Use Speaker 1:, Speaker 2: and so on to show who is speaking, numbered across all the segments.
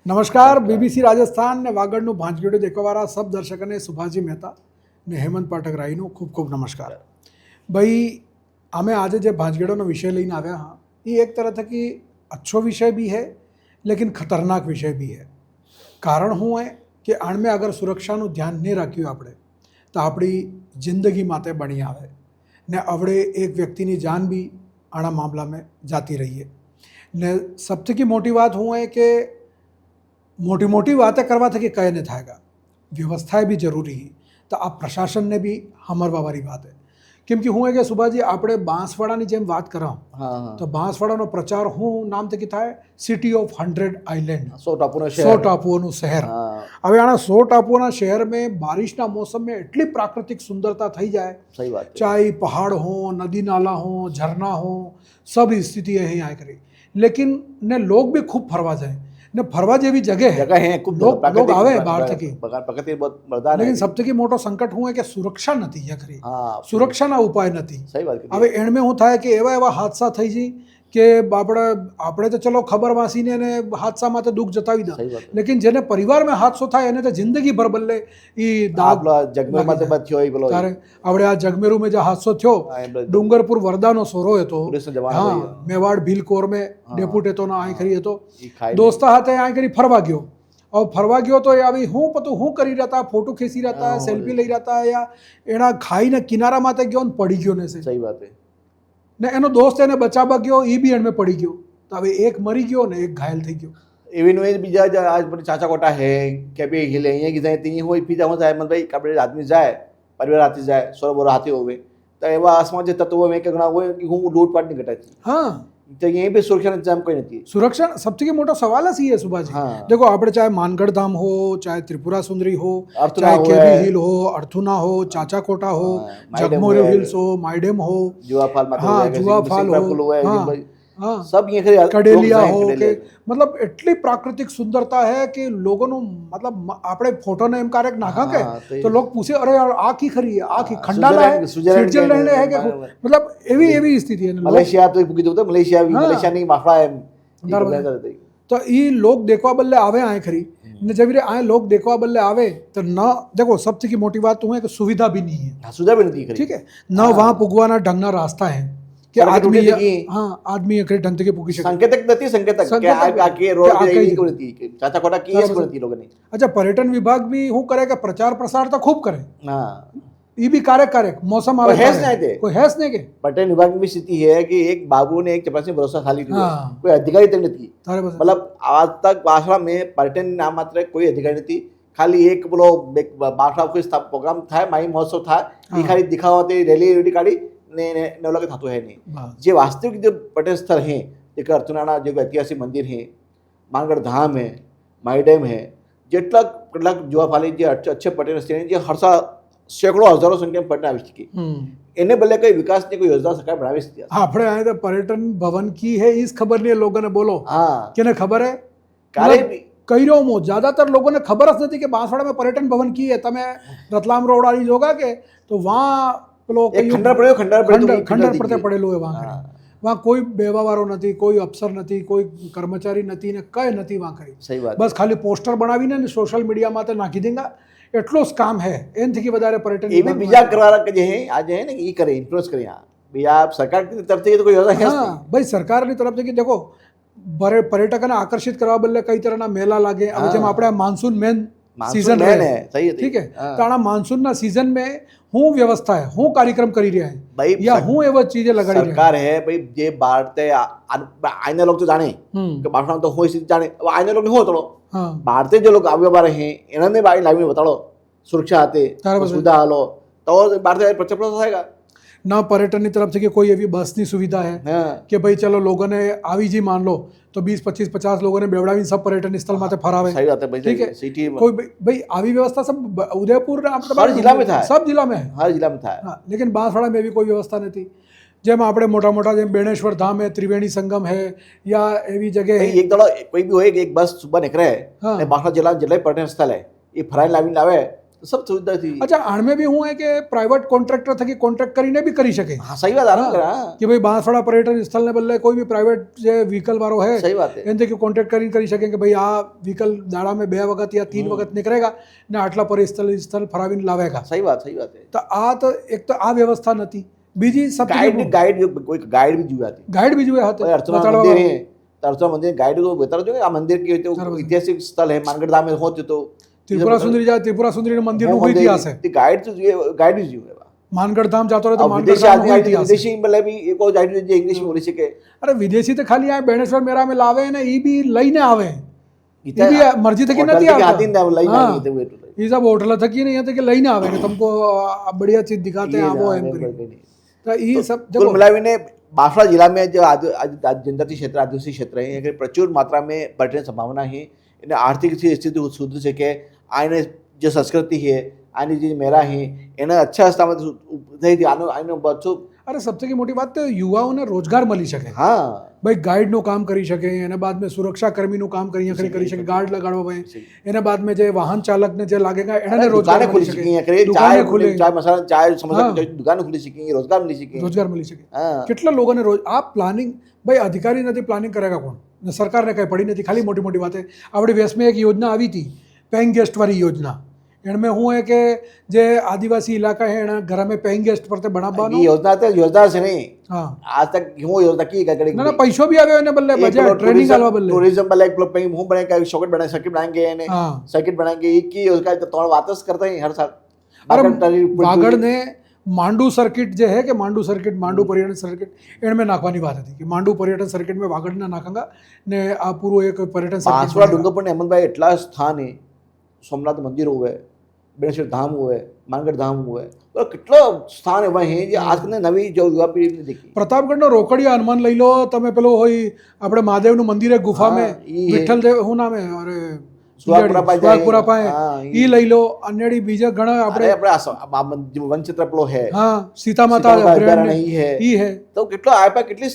Speaker 1: નમસ્કાર બીબીસી રાજસ્થાન ને વાગડનું ભાંજગીડું દેખવાવાળા સબ દર્શકોને સુભાષજી મહેતા ને હેમંત પાઠક રાયનું ખૂબ ખૂબ નમસ્કાર ભાई हमें आज जो भांजगेड़ों विषय लेने आया हाँ ये एक तरह की अच्छो विषय भी है लेकिन खतरनाक विषय भी है कारण શું है કે આણમે અગર સુરક્ષાનું ધ્યાન નહીં રાખ્યું આપણે તો આપણી જિંદગી માતે બની આવે ને અવડે એક વ્યક્તિની જાન બી આણા મામલામાં જાતી રહીએ ને સૌથી મોટી વાત શું है કે मोटी मोटी बातें करवा था कि कहे नहीं थाएगा व्यवस्थाएं भी जरूरी है तो आप प्रशासन ने भी हमरवा वाली बात है કેમ કે હું એ કે સુભાજી આપણે બાંસવાડાની જેમ વાત કરા તો બાંસવાડાનો પ્રચાર હું નામથી થાય સિટી ઓફ 100 આઇલેન્ડ 100 ટાપુઓનું શહેર હવે આના 100 ટાપુઓના શહેરમાં બારિશના મોસમમાં એટલી પ્રાકૃતિક સુંદરતા થઈ જાય
Speaker 2: सही बात है।
Speaker 1: चाहे पहाड़ हो नदी नाला हो झरना हो सब स्थिति यहीं आए करी लेकिन ने लोग भी खूब फरवा जाए ने फरवा जेवी जगह
Speaker 2: है खूब
Speaker 1: लोग आवे बाहर थकी
Speaker 2: प्रकृति बहुत मजेदार है
Speaker 1: लेकिन सबसे मोटो संकट हुए कि सुरक्षा नहीं है खरी
Speaker 2: हाँ
Speaker 1: सुरक्षाना उपाय नहीं
Speaker 2: सही बात
Speaker 1: હવે એણમે હું થાય કે એવા એવા હાદસા થઈ જઈ કે આપણે તો ચલો ખબર વાંસીને એને હાદસામાં તો દુઃખ જતાવી દા
Speaker 2: सही बात है।
Speaker 1: લેકિન જેને પરિવારમાં હાદસો થાય એને તો જિંદગી ભર બદલે એ દાગ
Speaker 2: जगमेर माते बात थी बोलो
Speaker 1: ત્યારે આપણે આ જગમેરુમાં જે હાદસો થયો ડુંગરપુર વરદાનો સોરો હતો
Speaker 2: पुलिस ने जवान
Speaker 1: હા મેવાડ ભીલકોર में ડેપ્યુટેટોનો આઈ ખરી હતો
Speaker 2: खाई
Speaker 1: દોસ્તા હાથે આઈ કરી ફરવા ગયો और फरवा गयो तो अभी हूँ पतो हूँ करी रहता फोटो खींची रहता है सेल्फी लई रहता है या एना खाई ने किनारा माते गयो ने पड़ी गयो ने से
Speaker 2: सही बात है।
Speaker 1: ने एनो दोस्त एने बचावा गयो ई भी एण में पड़ी गयो तो હવે એક મરી ગયો ને એક ઘાયલ થઈ ગયો
Speaker 2: इवन वे बीजा आज बड़े चाचा कोटा है क्या भी हिले ये की जाए तीन होई पीजा हो जाए मतलब भाई कपड़े आदमी जाए परिवार आती जाए सोरो बोरो आते होवे तो एवा आसमान जे तत्व में के गणा होए कि हूं लूट पाट नहीं घटाती
Speaker 1: हाँ
Speaker 2: तो यहीं पे सुरक्षा इंतजाम कोई नहीं थी।
Speaker 1: सुरक्षा सबसे मोटा सवाल ही है सुभाष जी
Speaker 2: हाँ।
Speaker 1: देखो આપણે ચાહે માનગઢ ધામ हो चाहे त्रिपुरा सुंदरी हो
Speaker 2: अर्थुना
Speaker 1: चाहे
Speaker 2: हो
Speaker 1: केबी
Speaker 2: है।
Speaker 1: हिल हो अर्थुना हो चाचा कोटा हो
Speaker 2: हाँ, माइडेम
Speaker 1: जगमोरी
Speaker 2: है।
Speaker 1: हिल्स हो माइडेम हो
Speaker 2: जुआ फाल माते
Speaker 1: हाँ,
Speaker 2: हो
Speaker 1: जुआ फाल हो, हाँ, हाँ।
Speaker 2: सब ये खरी
Speaker 1: कडेलिया हो के मतलब એટલી પ્રાકૃતિક સુંદરતા है कि लोगों मतलब આપણે फोटो ने एम कार्य नाखा के
Speaker 2: हाँ, तो
Speaker 1: तो लोग पूछे अरे यार आ की खरी है आ की
Speaker 2: हाँ,
Speaker 1: खंडाला है
Speaker 2: स्विट्जरलैंड
Speaker 1: स्विट्जरलैंड है कि
Speaker 2: बराबर।
Speaker 1: मतलब एवी एवी स्थिति है लोग-
Speaker 2: मलेशिया तो बुकी तो मलेशिया भी
Speaker 1: हाँ।
Speaker 2: मलेशिया नहीं माफा है
Speaker 1: बराबर। तो ये लोग देखवा बदले आवे आए खरी ने जब रे आए लोग देखवा बदले आवे तो न देखो सबसे की मोटी बात तो है कि सुविधा भी नहीं है
Speaker 2: सुझा भी नहीं थी
Speaker 1: ठीक है न वहाँ पुगवाना ढंगना रास्ता है कि
Speaker 2: सड़कें
Speaker 1: आदमी
Speaker 2: टूटी थी।
Speaker 1: हाँ आदमी एक ढंग के पुगी सके
Speaker 2: संकेतक नती संकेतक
Speaker 1: संकेतक
Speaker 2: क्या आके रोड
Speaker 1: क्या
Speaker 2: पे
Speaker 1: आके-
Speaker 2: यही कोनी थी चाचा कोटा की
Speaker 1: बराबर।
Speaker 2: इस कोनी थी लोगों ने
Speaker 1: अच्छा पर्यटन विभाग भी हूँ करे कि प्रचार प्रसार तो खूब करे
Speaker 2: हाँ
Speaker 1: ये भी कार्य करे मौसम आवे
Speaker 2: कोई हैस
Speaker 1: करे।
Speaker 2: नहीं थे।
Speaker 1: कोई हैस नहीं के
Speaker 2: पर्यटन विभाग में भी स्थिति है कि एक बाबू ने एक चपरासी में भरोसा खाली किया
Speaker 1: हाँ।
Speaker 2: कोई अधिकारी तक नहीं थी
Speaker 1: तारे बस
Speaker 2: मतलब आज तक बासड़ा में पर्यटन नाम मात्र कोई अधिकारी नहीं थी खाली एक बोलो बासड़ा कोई प्रोग्राम था माई महोत्सव था
Speaker 1: हाँ।
Speaker 2: खाली दिखावा थी रैली रेडी काढ़ी ने लगे था तो है नहीं
Speaker 1: बस।
Speaker 2: जो वास्तविक जो पर्यटन स्थल हैं एक अर्थुनाना जो ऐतिहासिक मंदिर है मानगढ़ धाम है माई है જેટલા કેટલાક જોવા ફાલી જે अच्छे पर्यटन स्थળ हैं જે હરસા સેંકડો હજારો સંખ્યામાં पर्यटन આવી શકે એને બદલે કઈ વિકાસની કોઈ યોજના સરકાર બનાવી શકતી
Speaker 1: આપણે આए तो पर्यटन भवन की है इस खबर नहीं है लोगों ने बोलो
Speaker 2: હા
Speaker 1: कि ने खबर है
Speaker 2: કાલે
Speaker 1: कई रो मो ज्यादातर लोगों ने खबर ज नहीं कि बांसवाड़ा में पर्यटन भवन की है तमे रतलाम रोड वाली जोगा के तो वहाँ पेलो
Speaker 2: એક ખંડર પડ્યો
Speaker 1: खंडर पड़ते पड़ेलो है वहाँ
Speaker 2: हाँ।
Speaker 1: वहाँ कोई बेवावारो नहीं कोई अफसर नहीं कोई कर्मचारी नहीं ने कई नहीं वहाँ करी
Speaker 2: સહી વાત
Speaker 1: बस खाली पोस्टर बनावीने ने सोशल मीडिया माते नाखी देंगा એટલો જ કામ है એનથી કે વધારે पर्यटन
Speaker 2: ये भी बीजा करवाना के जो है आज है ना ये करे इन्फ्लुएंस करे यहाँ भैया आप सरकार की तरफ से ये तो कोई योजना है
Speaker 1: हाँ भाई सरकारनी तरफ से कि देखो पर्यटकोને આકર્ષિત કરવા બદલે કઈ તરહના મેલા લાગે હવે જેમ આપણે માનસૂન મેન सीजन
Speaker 2: मैन है सही है
Speaker 1: ठीक है
Speaker 2: हाँ।
Speaker 1: तो आना मानसून ना सीजन में हूँ व्यवस्था है हूँ कार्यक्रम करी रहा है
Speaker 2: भाई
Speaker 1: या हूँ एवं चीजें लगाड़ी रहा है
Speaker 2: सरकार है भाई ये भारत आईने लोग तो जाने कि बासड़ा तो हो स्थिति जाने अब आईने लोग नहीं हो थोड़ो
Speaker 1: हाँ
Speaker 2: भारतीय जो लोग आगे बारे हैं इन्होंने भाई लाइव में बताओ सुरक्षा आते
Speaker 1: तारा बस।
Speaker 2: सुविधा हालो तो भारतीय प्रचार प्रसार आएगा
Speaker 1: ना पर्यटन की तरफ से कि कोई एवी बस की सुविधा है
Speaker 2: हाँ
Speaker 1: कि भाई चलो लोगों ने आवी जी मान लो तो 20-25-50 लोगों ने बेवड़ावी सब पर्यटन स्थल माते फरावे
Speaker 2: सही बात है भाई
Speaker 1: ठीक है
Speaker 2: सिटी में
Speaker 1: कोई भाई आवी व्यवस्था सब उदयपुर
Speaker 2: हर जिला में था।
Speaker 1: सब जिला में है
Speaker 2: हर जिला में था
Speaker 1: हाँ लेकिन बांसवाड़ा में भी कोई व्यवस्था नहीं थी જેમ આપણે મોટા મોટા જેમ બેણેશ્વર ધામ है त्रिवेणी संगम है या एवी जगह
Speaker 2: भाई
Speaker 1: है
Speaker 2: एक दड़ो कोई भी हो एक बस सुबह निकले
Speaker 1: हाँ।
Speaker 2: बासड़ा जिला जिला पर्यटन स्थल है ये फराई लावी लावे सब सुविधा थी।
Speaker 1: अच्छा आणमें भी હું કે પ્રાઇવેટ કોન્ટ્રાક્ટર થકી કોન્ટ્રાક્ટ કરીને બી કરી શકે
Speaker 2: हाँ सही बात है ना, हाँ,
Speaker 1: કે ભાઈ બાંસવાડા પર્યટન સ્થળને બદલે કોઈ બી પ્રાઇવેટ જે વ્હીકલ વાળો હે
Speaker 2: सही बात है।
Speaker 1: એને કે કોન્ટ્રાક્ટ કરીને કરી શકે કે ભાઈ આ વ્હીકલ દાડામાં 2 વખત યા 3 વખત નીકળેગા ને આટલા સ્થળ ફરાવીને લાવેગા
Speaker 2: सही बात है।
Speaker 1: તો આ તો એક તો આ વ્યવસ્થા નથી, બીજી
Speaker 2: गाइड गाइड कोई गाइड भी जुआ थी।
Speaker 1: ગાઈડ બી જોઈએ હતા
Speaker 2: अर्चना मंदिर है, तो अर्चना मंदिर गाइड को बता दो आ मंदिर के तो ऐतिहासिक स्थल है, मानगढ़ धाम में होते तो
Speaker 1: ત્રિપુરા સુંદરી જાય ત્રિપુરા સુંદરીનું મંદિરનું કોઈ ઇતિહાસ છે,
Speaker 2: गाइड तो गाइड भी जुए
Speaker 1: માનગઢ ધામ જાતો રહે તો
Speaker 2: अब
Speaker 1: માનગઢ
Speaker 2: विदेशी
Speaker 1: ધામનો
Speaker 2: आदमी
Speaker 1: કોઈ ઇતિહાસ છે।
Speaker 2: विदेशी मतलब भी एक और गाइड जो इंग्लिश में बोली सके
Speaker 1: અરે વિદેશી તો ખાલી આ બેણેશ્વર મેળામાં લાવે ને એ બી લઈને આવે, એ બી મરજી થકી નથી આવતા,
Speaker 2: आती ना लाइन
Speaker 1: हाँ।
Speaker 2: आई थे
Speaker 1: ये सब होटल थकी नहीं है कि लઈને આવે કે तुमको बढ़िया चीज दिखाते हैं वो एम करी तो ये सब
Speaker 2: कुल मिलाવીને बांसवाड़ा जिला में जो जनजाति क्षेत्र आदिवासी क्षेत्र है यहाँ प्रचुर मात्रा में पर्यटन संभावना है, इन्हें आर्थिक स्थिति सुधर सके, आने जो संस्कृति है आने जो मेरा है इन्हें अच्छा आने बच्चों
Speaker 1: अरे सबसे मोटी बात तो युवाओને રોજગાર મળી શકે,
Speaker 2: हाँ
Speaker 1: ભાઈ ગાઈડનું કામ કરી શકે, એના બાદ મેં સુરક્ષા કર્મીનું કામ કરી શકે, ગાર્ડ લગાડવા ભાઈ એના બાદ મેં જે વાહન ચાલકને જે લાગેગા એને રોજગાર
Speaker 2: दुकानें खुली
Speaker 1: મળી
Speaker 2: सकी हैं,
Speaker 1: શકે, દુકાને ખુલે,
Speaker 2: चाय मसाला चाय समोसा
Speaker 1: हाँ।
Speaker 2: की दुकानें खुली सकी, रोजगार मिली सके,
Speaker 1: રોજગાર મળી શકે।
Speaker 2: हाँ
Speaker 1: કેટલા લોકોને રોજ આ પ્લાનિંગ ભાઈ અધિકારી નથી, પ્લાનિંગ કરેગા કોણ ને સરકારને કંઈ પડી નથી, ખાલી મોટી મોટી વાતે આપણે વેસ્ટમાં એક યોજના આવી હતી પેઇંગ गेस्ट वाली योजना, એમાં હું है કે જે આદિવાસી ઇલાકા है એના ઘર में पेइंग गेस्ट પર તે બનાવવાનો
Speaker 2: ये योजना तो योजना से नहीं
Speaker 1: હા
Speaker 2: आज तक वो योजना की कड़ी
Speaker 1: ના ના પૈસો બી આવ્યો એને બદલે બજેટ ટ્રેનિંગ આલવા બદલે
Speaker 2: टूरिज्म वाला एक लोग मुंह बनेगा, सॉकेट बनाए सर्किट बनाएंगे इन्हें
Speaker 1: હા
Speaker 2: सर्किट बनाएंगे एक की उसका तो तोड़ वापस करते हैं हर साल।
Speaker 1: अरे
Speaker 2: बागड़
Speaker 1: वागड़ ने માંડુ સર્કિટ જે है कि માંડુ સર્કિટ માંડુ પર્યટન સર્કિટ એમાં નાખવાની વાત હતી કે માંડુ પર્યટન સર્કિટ में વાગડને નાખાંગા ને આ પૂરો એક પર્યટન
Speaker 2: बांसवाड़ा
Speaker 1: સર્કિટ
Speaker 2: डूंगरपुर ने अमन भाई एटला स्थान है, सोमनाथ मंदिर हुए, बेणेश्वर धाम हुए, मानगढ़ धाम हुए, तो कितना स्थान है वही जो आज ने नवी जो युवा पीढ़ी ने देखी।
Speaker 1: પ્રતાપગઢનો રોકડિયા હનુમાન લઈ લો તમે, પેલો હોય આપણે મહાદેવનું મંદિર है गुफा में
Speaker 2: ઈ હે।
Speaker 1: વિઠ્ઠલ દેવ શું નામ है અરે
Speaker 2: સુહાગપુરા પાસે
Speaker 1: સુહાગપુરા પાસે
Speaker 2: हाँ,
Speaker 1: ઈ લઈ લો, અન્યડી બીજા ઘણા
Speaker 2: अरे
Speaker 1: આપણે
Speaker 2: अपना वन चित्र प्लो है,
Speaker 1: હા સીતા માતા
Speaker 2: सीता माता
Speaker 1: અભયારણ્ય
Speaker 2: नहीं है,
Speaker 1: ઈ है।
Speaker 2: तो कितना आया पा कितनी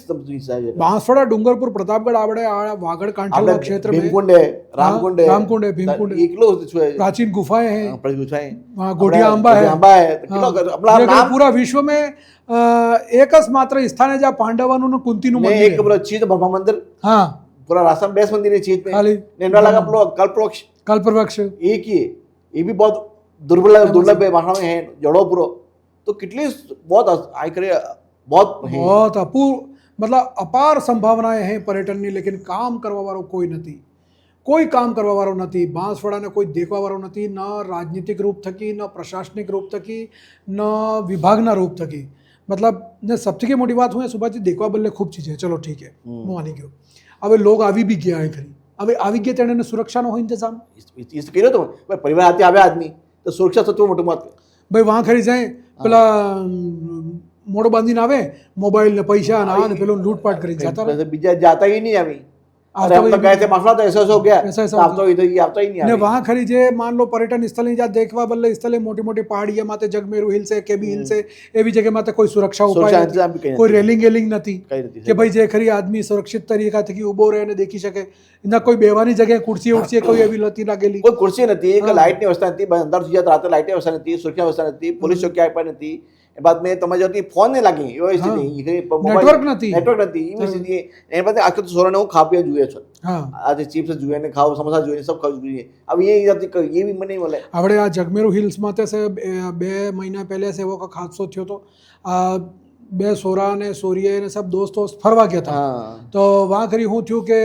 Speaker 2: है
Speaker 1: બાંસવાડા ડુંગરપુર પ્રતાપગઢ આપણે આ વાગડ કાંઠાળા क्षेत्र में
Speaker 2: भीमकुंड है, रामकुंड है,
Speaker 1: रामकुंड है, भीमकुंड है।
Speaker 2: एकलो छुए
Speaker 1: प्राचीन गुफाएं हैं,
Speaker 2: प्रभुछाएं
Speaker 1: वहाँ गोटिया आंबा है,
Speaker 2: आंबा है कितना
Speaker 1: हाँ,
Speaker 2: अपना
Speaker 1: જે કે
Speaker 2: नाम
Speaker 1: પૂરા વિશ્વ में એક જ માત્ર સ્થાન है જ્યાં પાંડવોનું ને કુંતીનું
Speaker 2: ने
Speaker 1: મંદિર
Speaker 2: एक
Speaker 1: है।
Speaker 2: पूरा चीज ब्रह्मा मंदिर
Speaker 1: हाँ
Speaker 2: पूरा रास्ता बेस मंदिर है चीज में
Speaker 1: खाली
Speaker 2: नेनवा लगा प्लो कल्पवृक्ष
Speaker 1: कल्पवृक्ष
Speaker 2: एक ही है, ये भी बहुत दुर्लभ है भाषा में है जड़ो पूरो, तो कितनी बहुत आई करे बहुत है।
Speaker 1: बहुत मतलब अपार संभावनाएं हैं पर्यटनની, लेकिन કામ કરવા વાળો કોઈ નથી, કોઈ કામ કરવા વાળો નથી, બાંસવાડાને કોઈ દેખવા વાળો નથી, ન રાજનીતિક રૂપ થકી, ન પ્રશાસનિક રૂપ થકી, ન વિભાગના રૂપ થકી, मतलब ને સૌથી મોટી વાત હું સુભાષજી દેખવા બદલે ખૂબ ચીજ है, चलो ठीक है હું માની ગયો, હવે લોગ આવી બી ગયા હે ખરી, હવે આવી ગયા તેને સુરક્ષાનો હોય ઇંતજામ,
Speaker 2: इस कह तो भाई परिवार आते आवे आदमी तो सुरक्षा सत्व मोटो मत
Speaker 1: ભાઈ वहाँ ખરી જાય પેલા મોડો બાંધીને આવે, મોબાઈલ ને પૈસા ને આ ને પેલો લૂંટપાટ કરી જતા રહે।
Speaker 2: बीजा जाता ही नहीं अभी,
Speaker 1: आता
Speaker 2: अरे हम
Speaker 1: ही
Speaker 2: तो गए थे मसला तो ऐसा हो गया,
Speaker 1: ऐसा ऐसा
Speaker 2: तो
Speaker 1: हो
Speaker 2: आप तो इधर ही आता ही नहीं
Speaker 1: ને
Speaker 2: अभी।
Speaker 1: વहाँ ખરી જે માન લો પર્યટન સ્થળની જ્યાં દેખવા બદલે સ્થળે મોટી મોટી પહાડીએ માથે જગમેરુ હિલ છે, કેબી હિલ છે, એવી જગ્યા માથે કોઈ સુરક્ષા
Speaker 2: सुरक्षा
Speaker 1: ઉપાય
Speaker 2: इंतजाम भी
Speaker 1: નથી,
Speaker 2: कहीं
Speaker 1: કોઈ રેલિંગ એલિંગ નથી
Speaker 2: कहीं नहीं
Speaker 1: કે ભાઈ જે ખરી આદમી સુરક્ષિત તરીકાથી ઊભો રહે અને દેખી શકે, એના કોઈ બેવાની જગ્યાએ ખુરશી ઉડશી કોઈ એવી નથી લાગેલી,
Speaker 2: कोई कुर्सी नहीं थी, लाइट नहीं व्यवस्था नहीं थी, अंदर से जाते रात लाइट व्यवस्था नहीं थी, सुरक्षा व्यवस्था नहीं थी, पुलिस चौकी आई पर नहीं थी, बाद में तुम्हें जो फोन नहीं लगी वो स्थिति
Speaker 1: નેટવર્ક નથી,
Speaker 2: नेटवर्क नहीं थी ये स्थिति है। बाद आज तो सोरा ने वो खा पिया जुए छो,
Speaker 1: હા
Speaker 2: आज चिप्स जुए ने खाओ, समोसा जुए सब खाओ जुए, अब ये ये भी मन नहीं बोले।
Speaker 1: આપણે આ જગમેરુ હિલ્સ માથે છે 2 મહિના પહેલે છે એવો કંઈક હાદસો થયો હતો, આ 2 સોરા ને સોરીએ ને सब दोस्त ફરવા ગયા હતા,
Speaker 2: हाँ
Speaker 1: તો વहाँ ખરી હું થયું કે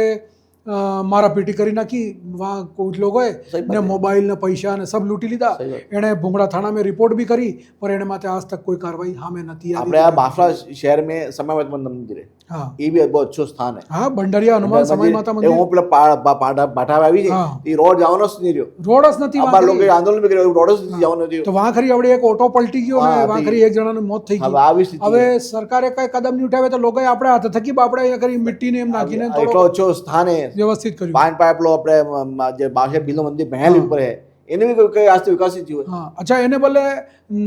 Speaker 1: મારા પીટી કરી નાખી, વहाँ कुछ लोगों
Speaker 2: सही
Speaker 1: ने मोबाइल ने पैसा ने सब लूटी लीधा,
Speaker 2: सही बात।
Speaker 1: एने भूंगड़ा थाना में रिपोर्ट भी करी पर एने माथे आज तक कोई कार्रवाई हामे नथी
Speaker 2: આપણે આ બાંસવાડા શહેર में समय मंदिर है,
Speaker 1: हाँ
Speaker 2: ये भी बहुत अच्छो स्थान है।
Speaker 1: हाँ भंडारिया हनुमान समय माता
Speaker 2: હું
Speaker 1: मंदिर
Speaker 2: પેલા બાઠા આવી છે
Speaker 1: હા।
Speaker 2: એ રોડ જવાનો જ નહીં રહ્યો,
Speaker 1: रोड ज नथी
Speaker 2: આબા લોકો આંદોલન બી કર્યું, રોડ જ નથી જવાનો રહ્યો।
Speaker 1: तो वहाँ खरी आवड़े एक ऑटो पलटी गयो
Speaker 2: हाँ,
Speaker 1: ने वहाँ
Speaker 2: थी।
Speaker 1: खरी एक जणाનું મોત થઈ
Speaker 2: હવે
Speaker 1: ગયું,
Speaker 2: આવી સ્થિતિ
Speaker 1: હવે સરકારે કઈ કદમ નહીં ઉઠાવે તો લોકોએ આપણે હાથે થકી આપણે અહીંયા કરી મિટ્ટીને એમ નાખીને
Speaker 2: એટલો
Speaker 1: થોડો
Speaker 2: ઓછો સ્થાન है,
Speaker 1: વ્યવસ્થિત કર્યું।
Speaker 2: પાન પાઇપ લો આપણે જે બાસે બિલો મંદિર મહેલ ઉપર है, એને બી કઈ આજથી વિકાસ નથી થયો.
Speaker 1: હા અચ્છા એને બદલે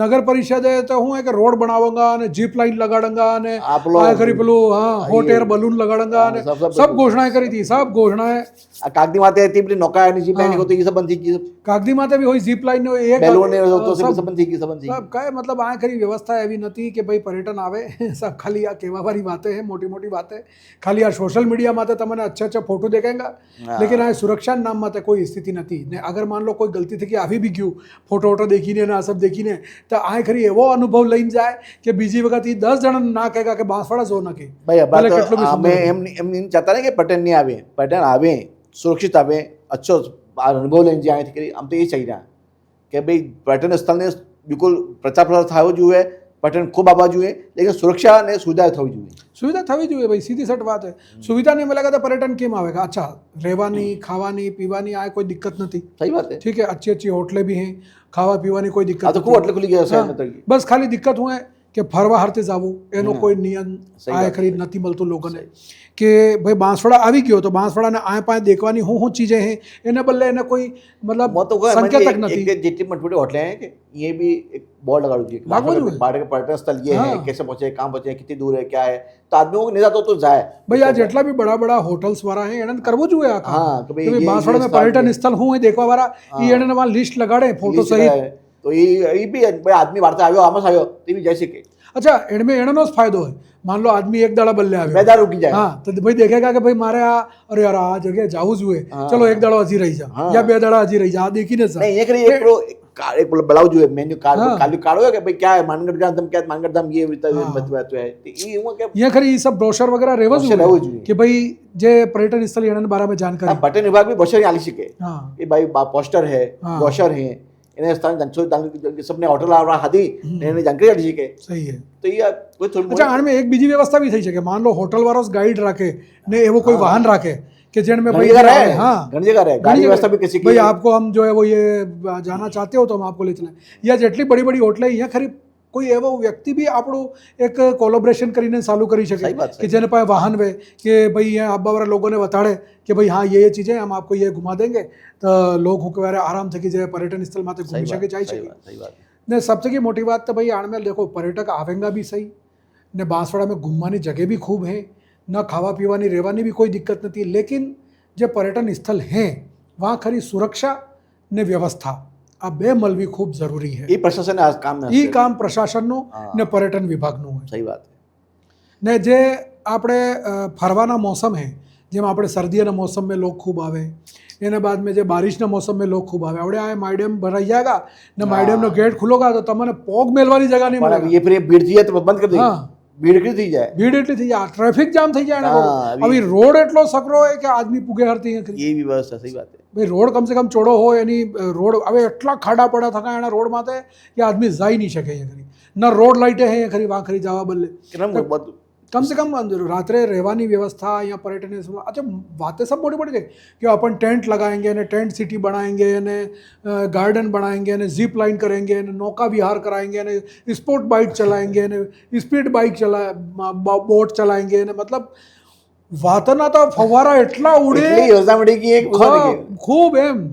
Speaker 1: નગર પરિષદે તો હું કે રોડ બનાવંगा અને जीप लाइन लगाड़ंगा અને
Speaker 2: આપણો
Speaker 1: આ ખરી પેલું હા હોટ એર બલૂન लगाड़ंगा અને सब घोषणाएं करी थी सब घोषणाएं
Speaker 2: આ કાગદી માથે હતી પેલી નૌકાની જીપ લાઈન હોતી એ सब બંધ થઈ ગઈ.
Speaker 1: કાગદી માથે બી હોય જીપ લાइन નો એક
Speaker 2: બેલુન ને તો
Speaker 1: सब
Speaker 2: सब બંધ થઈ ગઈ, सब બંધ થઈ ગઈ.
Speaker 1: सब कहे मतलब आ खरी व्यवस्था एवी नहीं कि भाई पर्यटन आवे सब खाली आ कहवा वाली बातें हैं, मोटी मोटी बातें खाली आ सोशल मीडिया माते तमने अच्छा अच्छा फोटो देखेगा लेकिन आ सुरक्षा नाम माते कोई स्थिति नहीं ने अगर मान लो कोई गलती थी कि આવી બી ગયું ફોટો વોટો દેખીને ને આ સબ દેખીને તો આ ખરી એવો અનુભવ લઈને જાય કે બીજી વખત એ 10 જણા ના કહેગા કે બાંસવાડા જો નકે
Speaker 2: ભાઈ અબાર
Speaker 1: ભલે
Speaker 2: તો
Speaker 1: કેટલું બી
Speaker 2: અમે
Speaker 1: સુંદર
Speaker 2: એમ નહીં ચાહતા ને કે પટેલ નહીં આવે, પટેલ આવે સુરક્ષિત આવે, अच्छो અનુભવ લઈને જાય અહીંથી કરી. આમ તો એ ચાહી રહ્યા કે ભાઈ પર્યટન સ્થળને બિલકુલ પ્રચાર પ્રસાર થવો જોઈએ, પર્યટન ખૂબ આવવા જોઈએ, લેકિન સુરક્ષા અને સુવિધા થવી જોઈએ.
Speaker 1: સુવિધા થવી જોઈએ ભાઈ, સીધી સટ વાત है. સુવિધા नहीं मिलेगा तो पर्यटन કેમ आवेगा? अच्छा રહેવાની ખાવાની પીવાની આ કોઈ દિક્કત નથી,
Speaker 2: સહી વાત है.
Speaker 1: ठीक है अच्छी अच्छी होटलें भी हैं, खावा पीवानी कोई दिक्कत
Speaker 2: આ તો ખૂબ એટલે ખુલી ગયા છે એમ તો.
Speaker 1: બસ ખાલી દિક્કત હું કે ફરવા હરતે જાવું એનો કોઈ નિયમ
Speaker 2: સહી
Speaker 1: આ
Speaker 2: વાત
Speaker 1: ખરી નથી મળતું લોકોને કે ભાઈ બાંસવાડા આવી ગયો તો બાંસવાડાને આ પાસે દેખવાની હું ચીजें हैं એને બદલે એને કોઈ मतलब
Speaker 2: मैं तो
Speaker 1: संकेतक नहीं.
Speaker 2: एक जितनी मोटी होटलें हैं कि ये भी एक बोर्ड लगा दीजिए पर्यटन स्थल ये है, कैसे पहुंचे, कहाँ पहुंचे, कितनी दूर है, क्या है, तो आदमियों को नहीं जाता तो जाए.
Speaker 1: भाई આ જેટલા બી બડા બડા હોટલ્સ વાળા હે એને કરવું જોઈએ આ કામ.
Speaker 2: हाँ कि
Speaker 1: કે ભાઈ
Speaker 2: ये
Speaker 1: બાંસવાડા में पर्यटन स्थल હું દેખવા વાળા ઈ એને વहाँ लिस्ट लगाड़े फोटो सहित.
Speaker 2: तो ये भी भाई आदमी वार्ता આવ્યો આમાં આવ્યો તે બી જઈ શકે.
Speaker 1: अच्छा एनमें एनो ज फायदो है. मान लो आदमी एक दाड़ा बल्ले आवे
Speaker 2: बेदार रुकी जाए.
Speaker 1: हाँ तो भाई देखेगा कि भाई मारे आ अरे यार आ जगह जाऊँ जुए चलो एक दाड़ा हजी रही जा या बे दाड़ा हजी रही जा आ देखी ने
Speaker 2: नहीं ये करिए एक ब्लाउज जो है मेन्यू कार्ड खाली कार्ड होगा कि भाई क्या है मानगढ़ धाम, क्या मानगढ़ धाम ये बताते हैं ये हुआ क्या
Speaker 1: ये खरी ये सब ब्रोशर वगैरह रेवा
Speaker 2: જોઈએ
Speaker 1: कि भाई जे पर्यटन स्थल एना बारे में जानकारी
Speaker 2: पर्यटन विभाग भी ब्रोशर आली શકે
Speaker 1: हाँ
Speaker 2: कि भाई पोस्टर है, ब्रोशर है, इन्हें स्थान सबने होटल आवड़ा हादी ने जानकारी आली શકે.
Speaker 1: सही है.
Speaker 2: तो ये कोई थोड़ी
Speaker 1: अच्छा આને એક બીજી વ્યવસ્થા બી થઈ શકે. मान लो होटल वाળો गाइड રાખે ने एवो कोई वाहन रखे कि जेन में
Speaker 2: घनी जगह है, हाँ घनी जगह है, गाड़ी व्यवस्था भी किसी की
Speaker 1: भाई आपको हम जो है वो ये जाना चाहते हो तो हम आपको ले चलें या जेटली बड़ी बड़ी होटल यहाँ खरी कोई एवो व्यक्ति भी આપણું એક કોલેબોરેશન કરીને ચાલુ કરી શકે कि જેને પાસે વાહન હોય કે ભાઈ यहाँ આબા વાળા લોકોને બતાડે कि भाई हाँ ये चीज़ें हम आपको ये घुमा देंगे तो लोग हुकवारे आराम थे कि जे पर्यटन स्थल माते घूमी सके जाई सके.
Speaker 2: सही बात
Speaker 1: ने सबसे की मोटी बात तो भाई आड़मेल देखो पर्यटक आवेंगा भी सही ने बांसवाड़ा में घूमવાની जगह भी खूब है, न खावा पीवानी રહેવાની भी कोई दिक्कत नहीं, लेकिन जो पर्यटन स्थल हैं वहाँ खरी सुरक्षा ने व्यवस्था आ बे મળવી ખૂબ જરૂરી है.
Speaker 2: ये प्रशासन आज काम में
Speaker 1: એ કામ પ્રશાસનનું ને પર્યટન વિભાગનું હોય.
Speaker 2: सही बात है.
Speaker 1: ને જે આપણે ફરવાના મોસમ હે જેમ આપણે सर्दियों मौसम में लोग खूब आवे एने बाद में जो बारिश मौसम में लोग खूब आवे आवड़े आए माइडम भराई जाएगा ने माइडम नो गेट खुलोगा तो तमने पोग मेलवानी जगह नहीं मिलेगा.
Speaker 2: ये फिर भीड़ थी तो बंद कर दी. भीड़ की थी जाए,
Speaker 1: भीड़ એટલી થઈ જાય, ટ્રાફિક જામ થઈ જાય. હવે રોડ એટલો સકરો હોય કે આદમી પૂગે હરતી
Speaker 2: ये भी व्यवस्था. सही बात है
Speaker 1: ભાઈ રોડ કમ સે કમ ચોડો હોય એની રોડ હવે એટલા ખાડા પડા થકા એના રોડ માથે કે આદમી જાય નહીં શકે અહીંયા ખરી ના રોડ લાઇટે હે ખરી વાં ખરી જવા બદલે कम से कम रात्रे रहवानी व्यवस्था या पर्यटन. अच्छा बातें सब बड़ी बड़ी देख कि अपन टेंट लगाएंगे ने टेंट सिटी बनाएंगे ने गार्डन बनाएंगे ने जिप लाइन करेंगे ने नौका विहार कराएंगे ने स्पोर्ट बाइक चलाएंगे ने स्पीड बाइक बोट चलाएंगे ने मतलब वातना तो फवारा एटला उड़े
Speaker 2: योजना बड़ी की एक
Speaker 1: खूब एम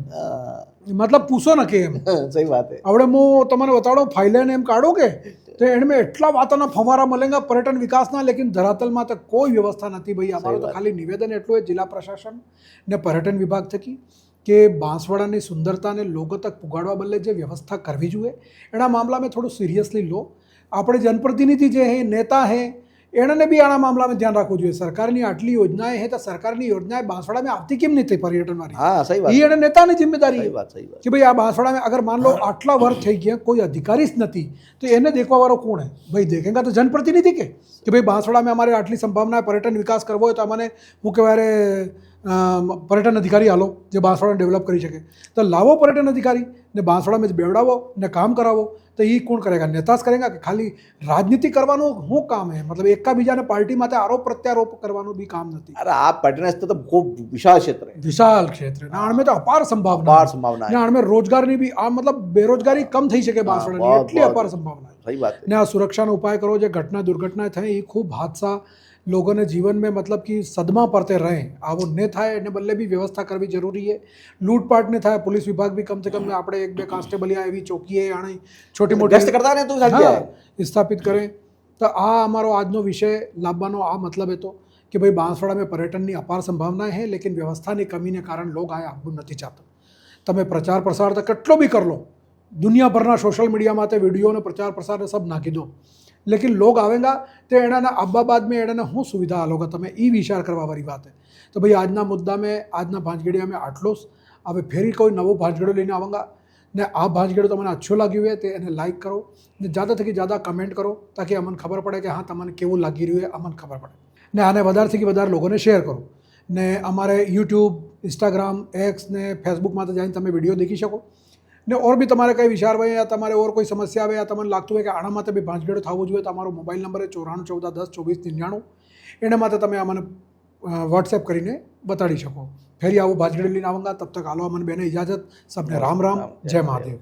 Speaker 1: मतलब पूछो न के एम.
Speaker 2: सही बात है.
Speaker 1: હવે હું તમને બતાડો ફાઇલેન એમ કાઢો કે तो इनमें एटला वाताना फवारा मिलेगा पर्यटन विकासना, लेकिन धरातल में तो कोई व्यवस्था नहीं. भाई अमारो तो खाली निवेदन एटलुं है जिला प्रशासन ने पर्यटन विभाग थकी कि बांसवाड़ानी सुंदरता ने लोगों तक पुगाड़वा बदले जो व्यवस्था करवी જોઈએ एना मामला में थोड़ो सीरियसली लो. આપણે जनप्रतिनिधि जे है नेता है एने भी आना मामला में ध्यान रखવું જોઈએ. सरकारनी आटली योजनाएं है तो सरकारनी योजनाएं बांसवाड़ा में आवती केम नहीं थी पर्यटन वाली.
Speaker 2: हाँ सही बात.
Speaker 1: ये एने नेतानी जिम्मेदारी
Speaker 2: सही
Speaker 1: है
Speaker 2: बात. सही बात
Speaker 1: कि भाई आ बांसवाड़ा में अगर मान लो आटला वर्ष થઈ ગયા कोई अधिकारी ज नहीं तो एने देखवा वाળો કોણ है? भाई देखेगा तो जनप्रतिनिधि के कि भाई बांसवाड़ा में हमारे आटली संभावना है पर्यटन विकास करवो है तो अमने मुख्य वारे पर्यटन अधिकारी हालो जो बांसवाड़ा डेवलप કરી શકે तो लावो पर्यटन अधिकारी ने बांसवाड़ा में बेवड़ावो ने काम करावो तो ये कौन करेगा? नेता ज करेगा कि खाली राजनीति करवानो શું કામ है? मतलब एका बीजाने पार्टी माटे आरोप प्रत्यारोप करवानो भी काम નથી.
Speaker 2: अरे आप पर्यटन स्थल तो खूब विशाल क्षेत्र है.
Speaker 1: विशाल क्षेत्र है नाण में तो अपार संभावना है. नाण में रोजगार भी आ मतलब बेरोजगारी कम થઈ શકે બાંસવાડાની એટલી અપાર સંભાવના है.
Speaker 2: सही बात है.
Speaker 1: ને આ સુરક્ષાનો ઉપાય કરો. જે ઘટના દુર્ઘટના થઈ એ ખૂબ હાદસા લોકોને જીવન में मतलब कि સદમા પડતે રહે આવો ન થાય એને બદલે બી વ્યવસ્થા કરવી જરૂરી છે લૂંટપાટ ન થાય પોલીસ વિભાગ બી કમ સે કમ આપણે એક બે કોન્સ્ટેબલ યા એવી ચોકીએ આણે છોટી મોટી
Speaker 2: ગશ્ત કરતા રહે તો સાચી
Speaker 1: હા, સ્થાપિત કરે તો આ અમારો આજનો વિષય લાવવાનો આ મતલબ હતો कि भाई बांसवाड़ा में पर्यटन की अपार संभावनाएं है लेकिन व्यवस्था की कमी ने कारण लोग आए આવવું નથી ચાહતા તમે પ્રચાર પ્રસાર તો કેટલો બી कर लो દુનિયાભરના સોશિયલ મીડિયામાં તે વિડીયોનો પ્રચાર પ્રસાર સબ નાખી દો લેकिन लोग आवेगा तो એના આબા બાદ મેં એના શું સુવિધા આલોગા તમે એ વિચાર કરવા વાળી વાત है તો ભાઈ આજના મુદ્દા મેં આજના ભાંજગેડિયા મેં આટલો જ હવે ફેરી કોઈ નવો ભાંજગેડો લઈને આવાંગા ને આ ભાંજગેડો તમને અચ્છો લાગ્યું હોય તો એને લાઇક કરો ને જ્યાદા થકી જ્યાદા કમેન્ટ કરો તાકી અમને ખબર પડે કે હા તમને કેવું લાગી રહ્યું હોય અમને ખબર પડે ને આને વધારેથી વધારે લોકોને શેર કરો ને અમારે યુટ્યુબ ઇન્સ્ટાગ્રામ એક્સ ને ફેસબુકમાં તો જઈને તમે વિડીયો દેખી શકો ને ઓર બી તમારે કંઈ વિચાર હોય યા તમારે ઓર કોઈ સમસ્યા આવે યા તમને લાગતું હોય કે આના માટે બી ભાંજગેડો થવો જોઈએ તો અમારો મોબાઈલ નંબર 9414102499 એના માટે તમે અમને વોટ્સએપ કરીને બતાડી શકો ફેરી આવું ભાંજગેડો લઈને આવાંગા તબ તક આલો અમને બેને ઇજાજત સબને રામ રામ જય મહાદેવ